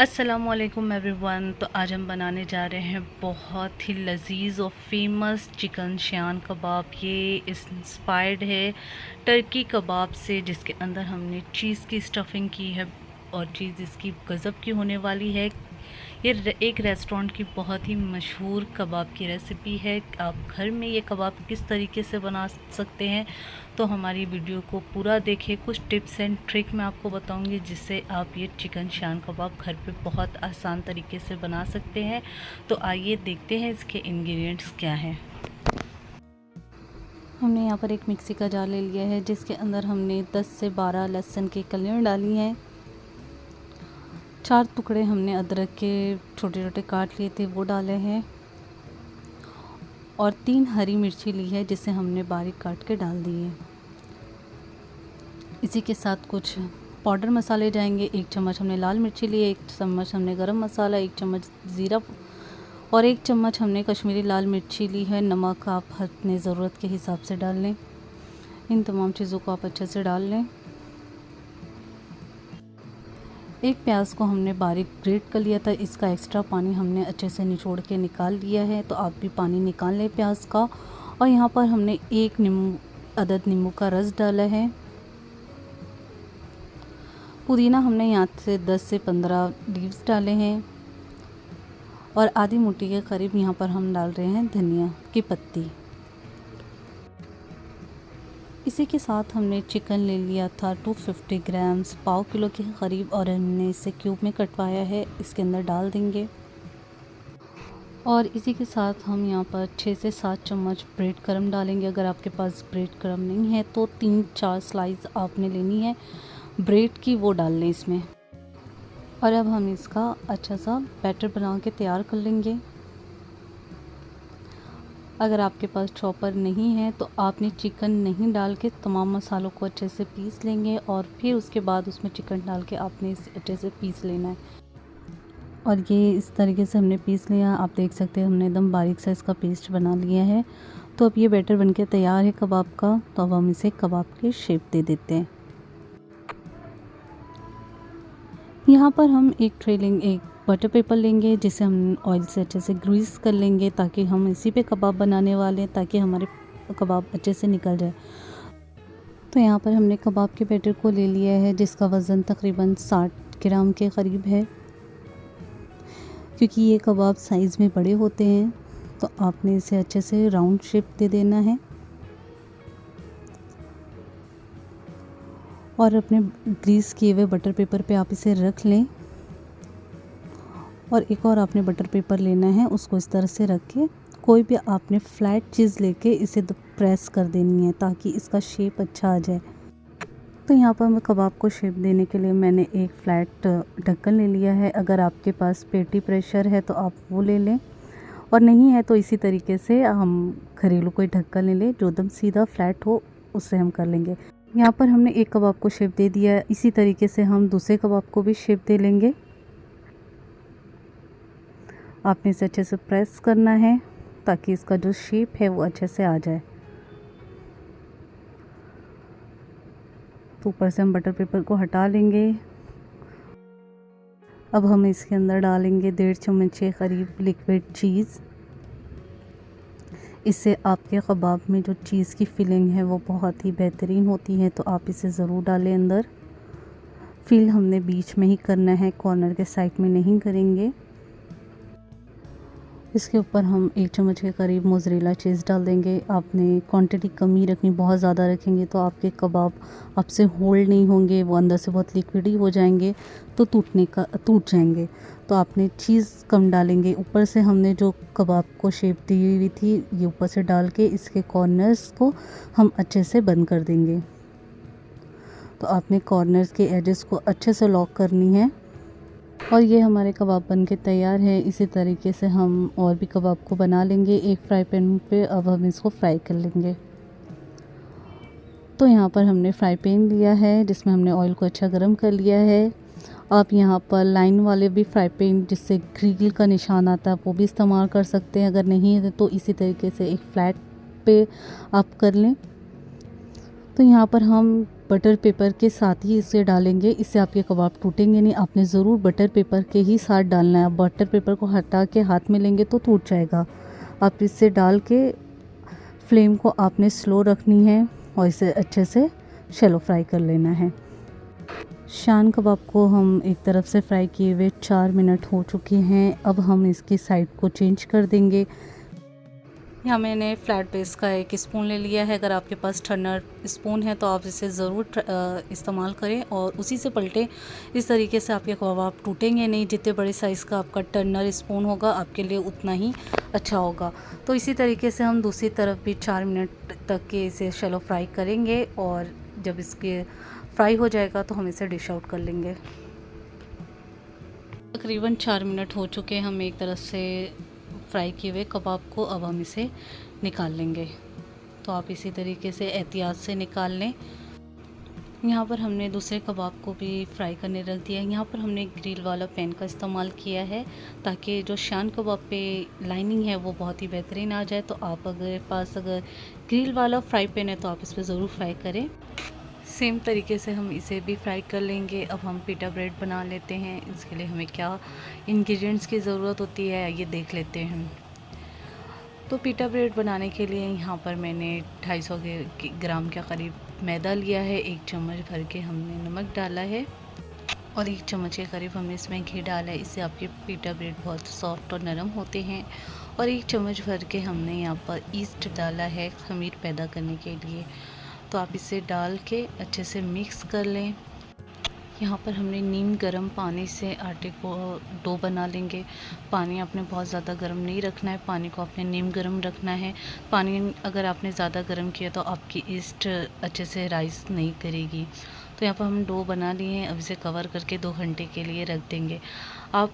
अस्सलामुअलैकुम एवरीवन। तो आज हम बनाने जा रहे हैं बहुत ही लजीज़ और फेमस चिकन शान कबाब। ये इंस्पायर्ड है टर्की कबाब से, जिसके अंदर हमने चीज़ की स्टफिंग की है और चीज़ इसकी गज़ब की होने वाली है। ये एक रेस्टोरेंट की बहुत ही मशहूर कबाब की रेसिपी है। आप घर में ये कबाब किस तरीके से बना सकते हैं, तो हमारी वीडियो को पूरा देखें। कुछ टिप्स एंड ट्रिक मैं आपको बताऊंगी जिससे आप ये चिकन शान कबाब घर पे बहुत आसान तरीके से बना सकते हैं। तो आइए देखते हैं इसके इंग्रेडिएंट्स क्या हैं। हमने यहाँ पर एक मिक्सी का जार ले लिया है जिसके अंदर हमने 10 से 12 लहसुन की कलियाँ डाली हैं। 4 टुकड़े हमने अदरक के छोटे छोटे काट लिए थे, वो डाले हैं। और 3 हरी मिर्ची ली है जिसे हमने बारीक काट के डाल दी है। इसी के साथ कुछ पाउडर मसाले जाएंगे। 1 चम्मच हमने लाल मिर्ची ली, 1 चम्मच हमने गरम मसाला, 1 चम्मच ज़ीरा और 1 चम्मच हमने कश्मीरी लाल मिर्ची ली है। नमक आप अपने ज़रूरत के हिसाब से डाल लें। इन तमाम चीज़ों को आप अच्छे से डाल लें। एक प्याज को हमने बारीक ग्रेट कर लिया था, इसका एक्स्ट्रा पानी हमने अच्छे से निचोड़ के निकाल लिया है। तो आप भी पानी निकाल लें प्याज का। और यहाँ पर हमने 1 अदद नींबू का रस डाला है। पुदीना हमने यहाँ से 10 से 15 लीव्स डाले हैं। और आधी मुट्ठी के करीब यहाँ पर हम डाल रहे हैं धनिया की पत्ती। इसी के साथ हमने चिकन ले लिया था 250 ग्राम्स, पाव किलो के करीब, और हमने इसे क्यूब में कटवाया है, इसके अंदर डाल देंगे। और इसी के साथ हम यहाँ पर 6 से 7 चम्मच ब्रेड क्रम डालेंगे। अगर आपके पास ब्रेड क्रम नहीं है तो 3-4 स्लाइस आपने लेनी है ब्रेड की, वो डाल लें इसमें। और अब हम इसका अच्छा सा बैटर बना के तैयार कर लेंगे। अगर आपके पास चॉपर नहीं है तो आपने चिकन नहीं डाल के तमाम मसालों को अच्छे से पीस लेंगे और फिर उसके बाद उसमें चिकन डाल के आपने इसे अच्छे से पीस लेना है। और ये इस तरीके से हमने पीस लिया। आप देख सकते हैं हमने एकदम बारीक सा इसका पेस्ट बना लिया है। तो अब ये बैटर बनके तैयार है कबाब का। तो अब हम इसे कबाब की शेप दे देते हैं। यहाँ पर हम एक बटर पेपर लेंगे जिसे हम ऑयल से अच्छे से ग्रीस कर लेंगे, ताकि हम इसी पे कबाब बनाने वाले हैं, ताकि हमारे कबाब अच्छे से निकल जाए। तो यहाँ पर हमने कबाब के बैटर को ले लिया है जिसका वज़न तकरीबन 60 ग्राम के करीब है। क्योंकि ये कबाब साइज़ में बड़े होते हैं तो आपने इसे अच्छे से राउंड शेप दे देना है। और अपने ग्रीस किए हुए बटर पेपर पे आप इसे रख लें। और एक और आपने बटर पेपर लेना है, उसको इस तरह से रख के कोई भी आपने फ्लैट चीज़ लेके इसे प्रेस कर देनी है ताकि इसका शेप अच्छा आ जाए। तो यहाँ पर मैं कबाब को शेप देने के लिए मैंने एक फ्लैट ढक्कन ले लिया है। अगर आपके पास पेटी प्रेशर है तो आप वो ले लें, और नहीं है तो इसी तरीके से हम घरेलू कोई ढक्कन ले लें जो एकदम सीधा फ्लैट हो, उससे हम कर लेंगे। यहाँ पर हमने एक कबाब को शेप दे दिया है, इसी तरीके से हम दूसरे कबाब को भी शेप दे लेंगे। आपने इसे अच्छे से प्रेस करना है ताकि इसका जो शेप है वो अच्छे से आ जाए। तो ऊपर से हम बटर पेपर को हटा लेंगे। अब हम इसके अंदर डालेंगे 1.5 चम्मच के करीब लिक्विड चीज़। इससे आपके कबाब में जो चीज़ की फिलिंग है वो बहुत ही बेहतरीन होती है, तो आप इसे ज़रूर डालें अंदर। फिल हमने बीच में ही करना है, कॉर्नर के साइड में नहीं करेंगे। इसके ऊपर हम 1 चम्मच के करीब मोज़रेला चीज़ डाल देंगे। आपने क्वांटिटी कम ही रखनी, बहुत ज़्यादा रखेंगे तो आपके कबाब आपसे होल्ड नहीं होंगे, वो अंदर से बहुत लिक्विडी हो जाएंगे तो टूट जाएंगे। तो आपने चीज़ कम डालेंगे। ऊपर से हमने जो कबाब को शेप दी हुई थी ये ऊपर से डाल के इसके कॉर्नर्स को हम अच्छे से बंद कर देंगे। तो आपने कॉर्नर्स के एजेस को अच्छे से लॉक करनी है। और ये हमारे कबाब बन के तैयार है। इसी तरीके से हम और भी कबाब को बना लेंगे एक फ्राई पैन पे। अब हम इसको फ्राई कर लेंगे। तो यहाँ पर हमने फ्राई पैन लिया है जिसमें हमने ऑयल को अच्छा गर्म कर लिया है। आप यहाँ पर लाइन वाले भी फ्राई पैन जिससे ग्रिल का निशान आता है वो भी इस्तेमाल कर सकते हैं। अगर नहीं है तो इसी तरीके से एक फ्लैट पे आप कर लें। तो यहाँ पर हम बटर पेपर के साथ ही इसे डालेंगे, इससे आपके कबाब टूटेंगे नहीं। आपने ज़रूर बटर पेपर के ही साथ डालना है। बटर पेपर को हटा के हाथ में लेंगे तो टूट जाएगा। आप इसे डाल के फ्लेम को आपने स्लो रखनी है और इसे अच्छे से शैलो फ्राई कर लेना है। शान कबाब को हम एक तरफ से फ्राई किए हुए 4 मिनट हो चुके हैं। अब हम इसकी साइड को चेंज कर देंगे। यहाँ मैंने फ्लैट बेस का 1 स्पून ले लिया है। अगर आपके पास टर्नर स्पून है तो आप इसे ज़रूर इस्तेमाल करें और उसी से पलटें। इस तरीके से आपके कबाब टूटेंगे नहीं। जितने बड़े साइज़ का आपका टर्नर स्पून होगा आपके लिए उतना ही अच्छा होगा। तो इसी तरीके से हम दूसरी तरफ भी 4 मिनट तक के इसे शैलो फ्राई करेंगे और जब इसके फ्राई हो जाएगा तो हम इसे डिश आउट कर लेंगे। तकरीबन 4 मिनट हो चुके हैं हम एक तरफ से फ्राई किए हुए कबाब को। अब हम इसे निकाल लेंगे। तो आप इसी तरीके से एहतियात से निकाल लें। यहाँ पर हमने दूसरे कबाब को भी फ्राई करने रख दिया है। यहाँ पर हमने ग्रिल वाला पैन का इस्तेमाल किया है ताकि जो शान कबाब पे लाइनिंग है वो बहुत ही बेहतरीन आ जाए। तो आप अगर ग्रिल वाला फ्राई पैन है तो आप इस पर ज़रूर फ्राई करें। सेम तरीके से हम इसे भी फ्राई कर लेंगे। अब हम पिटा ब्रेड बना लेते हैं। इसके लिए हमें क्या इंग्रेडिएंट्स की ज़रूरत होती है ये देख लेते हैं। तो पिटा ब्रेड बनाने के लिए यहाँ पर मैंने 250 ग्राम के करीब मैदा लिया है। 1 चम्मच भर के हमने नमक डाला है और 1 चम्मच के करीब हमने इसमें घी डाला है। इससे आपके पिटा ब्रेड बहुत सॉफ्ट और नरम होते हैं। और 1 चम्मच भर के हमने यहाँ पर ईस्ट डाला है खमीर पैदा करने के लिए। तो आप इसे डाल के अच्छे से मिक्स कर लें। यहाँ पर हमने नीम गर्म पानी से आटे को डो बना लेंगे। पानी आपने बहुत ज़्यादा गर्म नहीं रखना है, पानी को आपने नीम गर्म रखना है। पानी अगर आपने ज़्यादा गर्म किया तो आपकी ईस्ट अच्छे से राइस नहीं करेगी। तो यहाँ पर हम डो बना लिए हैं। अब इसे कवर करके 2 घंटे के लिए रख देंगे। आप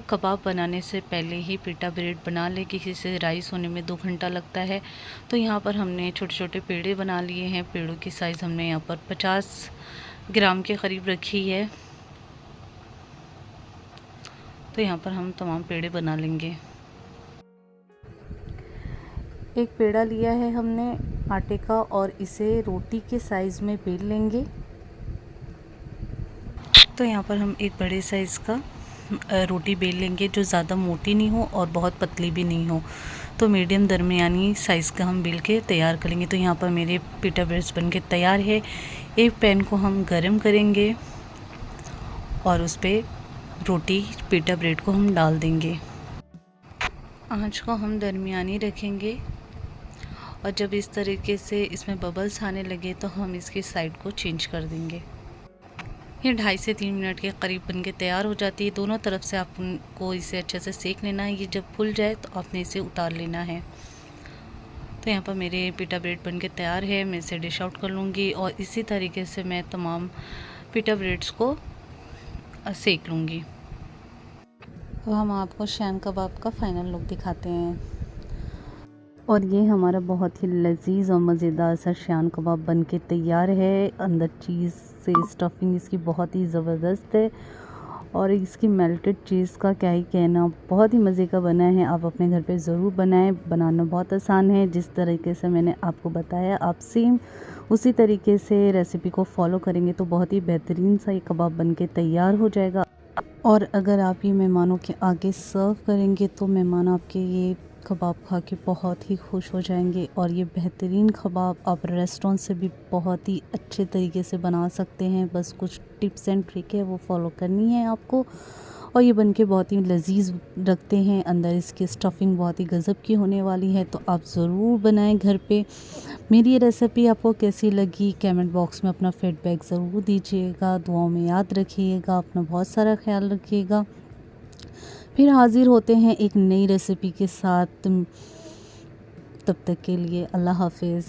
कबाब बनाने से पहले ही पिटा ब्रेड बना लें, किसी से राइस होने में 2 घंटा लगता है। तो यहाँ पर हमने छोटे छोटे पेड़े बना लिए हैं। पेड़ों की साइज़ हमने यहाँ पर 50 ग्राम के करीब रखी है। तो यहाँ पर हम तमाम पेड़े बना लेंगे। एक पेड़ा लिया है हमने आटे का और इसे रोटी के साइज़ में बेल लेंगे। तो यहाँ पर हम एक बड़े साइज़ का रोटी बेल लेंगे जो ज़्यादा मोटी नहीं हो और बहुत पतली भी नहीं हो। तो मीडियम दरमियानी साइज़ का हम बेल के तैयार करेंगे। तो यहाँ पर मेरे पिटा ब्रेड्स बन के तैयार है। एक पैन को हम गरम करेंगे और उस पर रोटी पिटा ब्रेड को हम डाल देंगे। आंच को हम दरमियानी रखेंगे और जब इस तरीके से इसमें बबल्स आने लगे तो हम इसकी साइड को चेंज कर देंगे। ये 2.5 से 3 मिनट के करीब बन के तैयार हो जाती है। दोनों तरफ से आपको इसे अच्छे से सेक लेना है। ये जब फूल जाए तो आपने इसे उतार लेना है। तो यहाँ पर मेरे पिटा ब्रेड बन के तैयार है। मैं इसे डिश आउट कर लूँगी और इसी तरीके से मैं तमाम पिटा ब्रेड्स को सेक लूँगी। तो हम आपको शान कबाब का फ़ाइनल लुक दिखाते हैं। और ये हमारा बहुत ही लजीज और मज़ेदार सा शान कबाब बन के तैयार है। अंदर चीज़ से स्टफिंग इसकी बहुत ही ज़बरदस्त है और इसकी मेल्टेड चीज़ का क्या ही कहना, बहुत ही मज़े का बना है। आप अपने घर पे ज़रूर बनाएं। बनाना बहुत आसान है। जिस तरीके से मैंने आपको बताया आप सेम उसी तरीके से रेसिपी को फॉलो करेंगे तो बहुत ही बेहतरीन सा ये कबाब बन के तैयार हो जाएगा। और अगर आप ये मेहमानों के आगे सर्व करेंगे तो मेहमान आपके ये कबाब खा के बहुत ही खुश हो जाएंगे। और ये बेहतरीन कबाब आप रेस्टोरेंट से भी बहुत ही अच्छे तरीके से बना सकते हैं। बस कुछ टिप्स एंड ट्रिक है वो फॉलो करनी है आपको। और ये बनके बहुत ही लजीज रखते हैं। अंदर इसकी स्टफिंग बहुत ही गज़ब की होने वाली है। तो आप ज़रूर बनाएं घर पे। मेरी ये रेसिपी आपको कैसी लगी कमेंट बॉक्स में अपना फीडबैक ज़रूर दीजिएगा। दुआओं में याद रखिएगा। अपना बहुत सारा ख्याल रखिएगा। फिर हाज़िर होते हैं एक नई रेसिपी के साथ। तब तक के लिए अल्लाह हाफिज़।